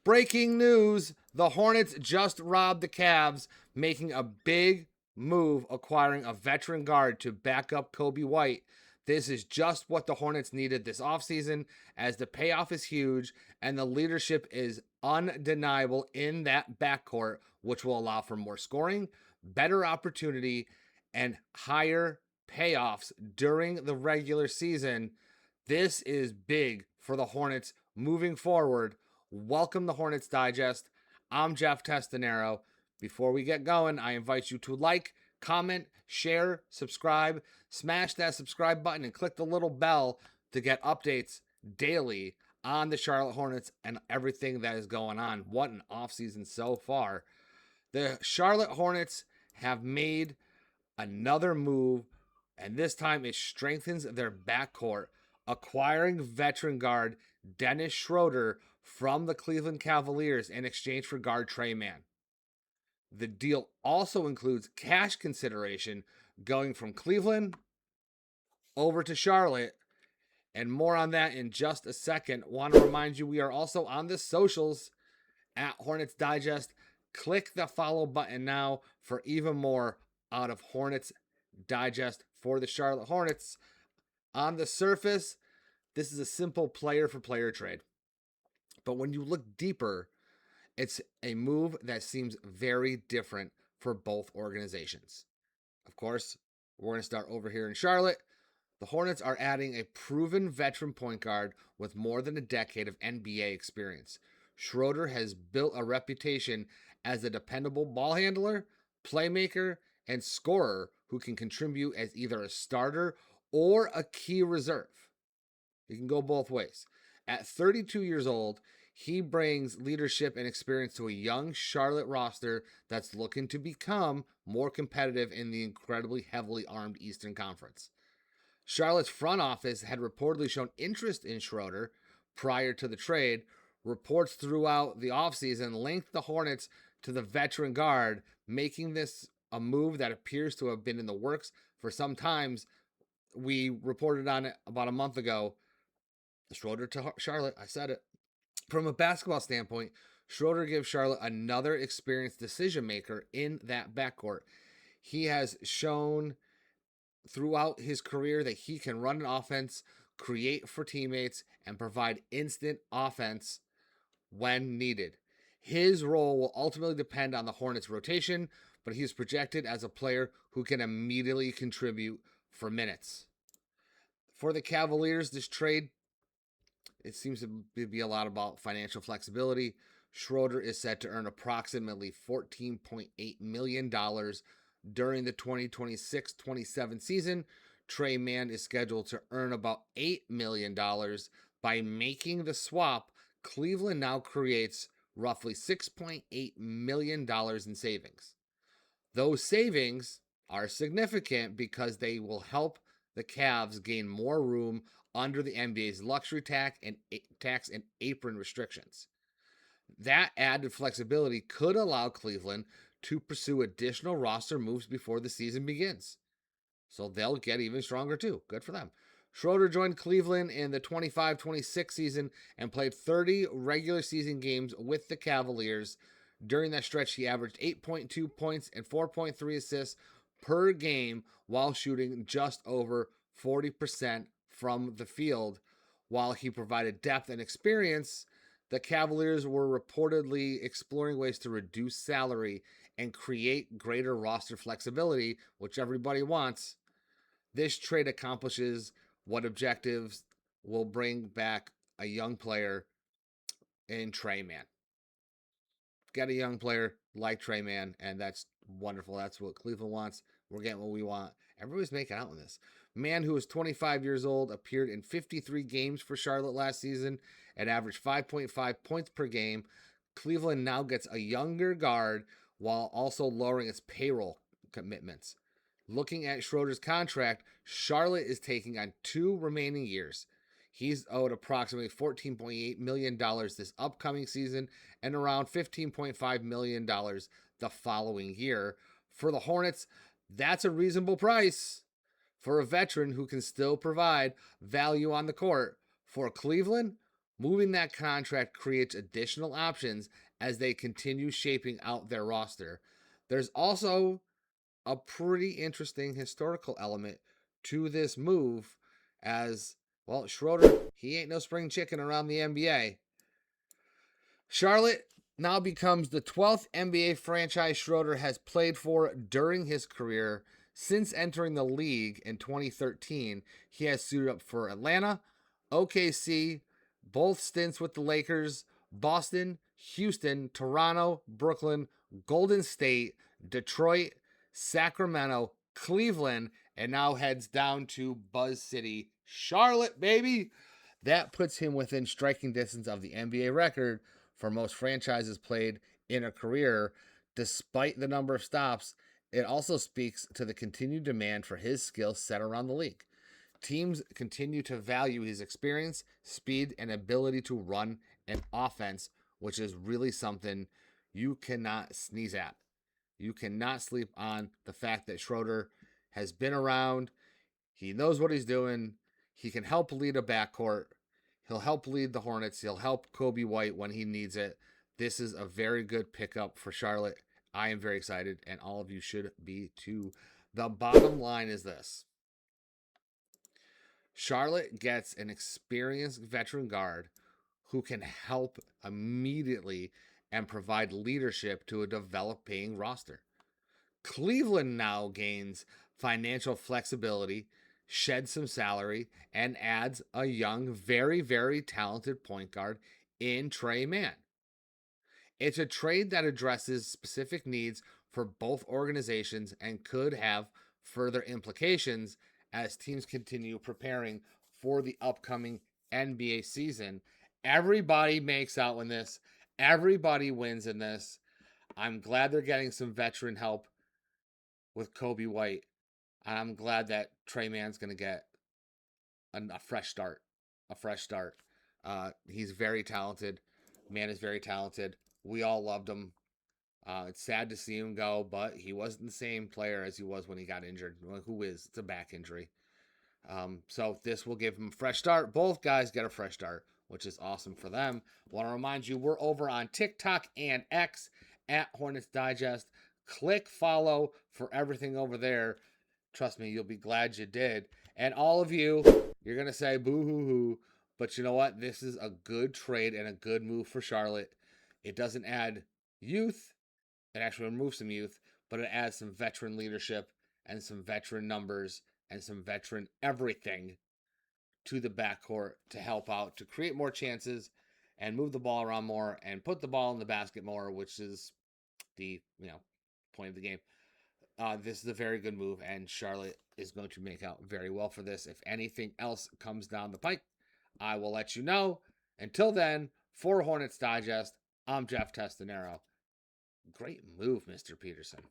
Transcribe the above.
Breaking news, the Hornets just robbed the Cavs, making a big move acquiring a veteran guard to back up Kobe White. This is just what the Hornets needed this offseason, as the payoff is huge and the leadership is undeniable in that backcourt, which will allow for more scoring, better opportunity, and higher payoffs during the regular season. This is big for the Hornets moving forward. Welcome to Hornets Digest. I'm Jeff Testanero. Before we get going, I invite you to like, comment, share, subscribe, smash that subscribe button, and click the little bell to get updates daily on the Charlotte Hornets and everything that is going on. What an offseason so far. The Charlotte Hornets have made another move, and this time it strengthens their backcourt, acquiring veteran guard Dennis Schroeder from the Cleveland Cavaliers in exchange for guard Trey Mann. The deal also includes cash consideration going from Cleveland over to Charlotte, and more on that in just a second. Want to remind you, we are also on the socials at Hornets Digest. Click the follow button now for even more out of Hornets Digest for the Charlotte Hornets. On the surface, this is a simple player for player trade. But when you look deeper, it's a move that seems very different for both organizations. Of course, we're going to start over here in Charlotte. The Hornets are adding a proven veteran point guard with more than a decade of NBA experience. Schroeder has built a reputation as a dependable ball handler, playmaker, and scorer who can contribute as either a starter or a key reserve. He can go both ways. At 32 years old, he brings leadership and experience to a young Charlotte roster that's looking to become more competitive in the incredibly heavily armed Eastern Conference. Charlotte's front office had reportedly shown interest in Schroeder prior to the trade. Reports throughout the offseason linked the Hornets to the veteran guard, making this a move that appears to have been in the works for some time. We reported on it about a month ago. Schroeder to Charlotte, I said it. From a basketball standpoint, Schroeder gives Charlotte another experienced decision maker in that backcourt. He has shown throughout his career that he can run an offense, create for teammates, and provide instant offense when needed. His role will ultimately depend on the Hornets' rotation, but he's projected as a player who can immediately contribute for minutes. For the Cavaliers, this trade, it seems to be a lot about financial flexibility. Schroeder is set to earn approximately $14.8 million during the 2026-27 season. Trey Mann is scheduled to earn about $8 million. By making the swap, Cleveland now creates roughly $6.8 million in savings. Those savings are significant because they will help the Cavs gain more room under the NBA's luxury tax and apron restrictions. That added flexibility could allow Cleveland to pursue additional roster moves before the season begins. So they'll get even stronger too. Good for them. Schroeder joined Cleveland in the 25-26 season and played 30 regular season games with the Cavaliers. During that stretch, he averaged 8.2 points and 4.3 assists per game while shooting just over 40% from the field. While he provided depth and experience, the Cavaliers were reportedly exploring ways to reduce salary and create greater roster flexibility, which everybody wants. This trade accomplishes what objectives will bring back a young player in Trey Mann. Get a young player like Trey Mann, and that's wonderful. That's what Cleveland wants. We're getting what we want. Everybody's making out in this. Mann, who is 25 years old, appeared in 53 games for Charlotte last season and averaged 5.5 points per game. Cleveland now gets a younger guard while also lowering its payroll commitments. Looking at Schroeder's contract, Charlotte is taking on 2 remaining years. He's owed approximately $14.8 million this upcoming season and around $15.5 million the following year. For the Hornets, that's a reasonable price for a veteran who can still provide value on the court. For Cleveland, Moving that contract creates additional options as they continue shaping out their roster. There's also a pretty interesting historical element to this move, as well, Schroeder, he ain't no spring chicken around the NBA. Charlotte now becomes the 12th NBA franchise Schroeder has played for during his career. Since entering the league in 2013, he has suited up for Atlanta, OKC, both stints with the Lakers, Boston, Houston, Toronto, Brooklyn, Golden State, Detroit, Sacramento, Cleveland, and now heads down to Buzz City, Charlotte, baby. That puts him within striking distance of the NBA record for most franchises played in a career. Despite the number of stops, it also speaks to the continued demand for his skill set around the league. Teams continue to value his experience, speed, and ability to run an offense, which is really something you cannot sneeze at. You cannot sleep on the fact that Schroeder has been around. He knows what he's doing. He can help lead a backcourt. He'll help lead the Hornets. He'll help Kobe White when he needs it. This is a very good pickup for Charlotte. I am very excited, and all of you should be too. The bottom line is this: Charlotte gets an experienced veteran guard who can help immediately and provide leadership to a developing roster. Cleveland now gains financial flexibility, sheds some salary, and adds a young, very, very talented point guard in Trey Mann. It's a trade that addresses specific needs for both organizations and could have further implications as teams continue preparing for the upcoming NBA season. Everybody makes out in this. Everybody wins in this. I'm glad they're getting some veteran help with Kobe White. And I'm glad that Trey Mann's going to get a fresh start. A fresh start. He's very talented. Man is very talented. We all loved him. It's sad to see him go, but he wasn't the same player as he was when he got injured. Well, who is? It's a back injury. So this will give him a fresh start. Both guys get a fresh start, which is awesome for them. Want to remind you, we're over on TikTok and X at Hornets Digest. Click follow for everything over there. Trust me, you'll be glad you did. And all of you, you're going to say boo hoo hoo. But you know what? This is a good trade and a good move for Charlotte. It doesn't add youth. It actually removes some youth, but it adds some veteran leadership and some veteran numbers and some veteran everything to the backcourt to help out, to create more chances and move the ball around more and put the ball in the basket more, which is the point of the game. This is a very good move, and Charlotte is going to make out very well for this. If anything else comes down the pike, I will let you know. Until then, for Hornets Digest, I'm Jeff Testanero. Great move, Mr. Peterson.